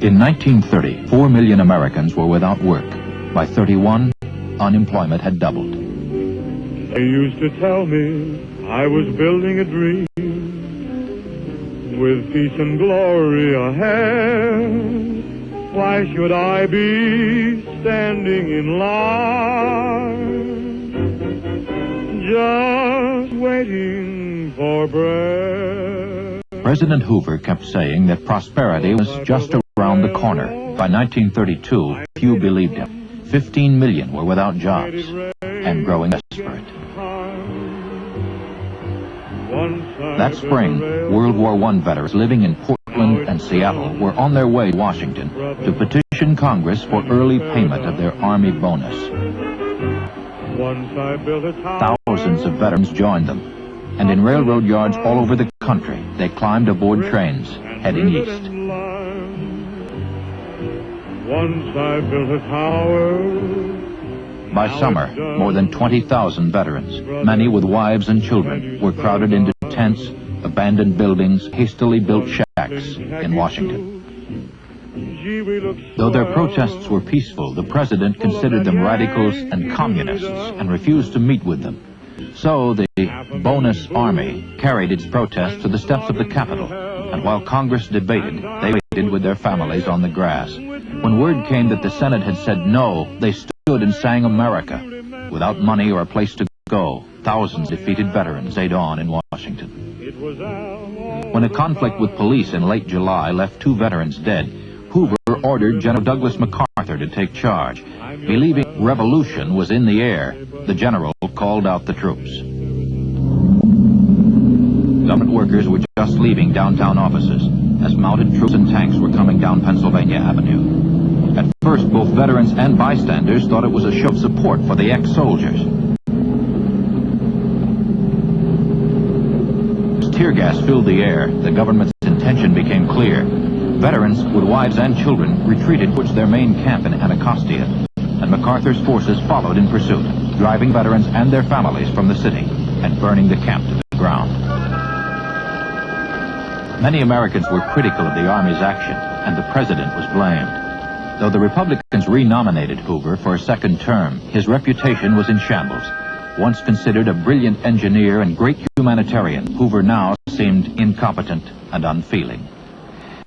In 1930, 4 million Americans were without work. By 31, unemployment had doubled. They used to tell me I was building a dream with peace and glory ahead. Why should I be standing in line, just waiting for bread? President Hoover kept saying that prosperity was just around the corner. By 1932, few believed him. 15 million were without jobs and growing desperate. That spring, World War I veterans living in Portland and Seattle were on their way to Washington to petition Congress for early payment of their Army bonus. Thousands of veterans joined them, and in railroad yards all over the country, they climbed aboard trains heading east. Once I built a tower. By summer, more than 20,000 veterans, many with wives and children, were crowded into tents, abandoned buildings, hastily built shacks in Washington. Though their protests were peaceful, the president considered them radicals and communists and refused to meet with them. So the bonus army carried its protest to the steps of the Capitol, and while Congress debated, they waited with their families on the grass. When word came that the Senate had said no, they stood and sang America. Without money or a place to go, thousands of defeated veterans stayed on in Washington. When a conflict with police in late July left 2 veterans dead, Hoover ordered General Douglas MacArthur to take charge. Believing revolution was in the air, the general called out the troops. Government workers were just leaving downtown offices as mounted troops and tanks were coming down Pennsylvania Avenue. At first, both veterans and bystanders thought it was a show of support for the ex-soldiers. As tear gas filled the air, the government's intention became clear. Veterans with wives and children retreated towards their main camp in Anacostia, and MacArthur's forces followed in pursuit, driving veterans and their families from the city and burning the camp to the ground. Many Americans were critical of the Army's action, and the president was blamed. Though the Republicans renominated Hoover for a second term, his reputation was in shambles. Once considered a brilliant engineer and great humanitarian, Hoover now seemed incompetent and unfeeling.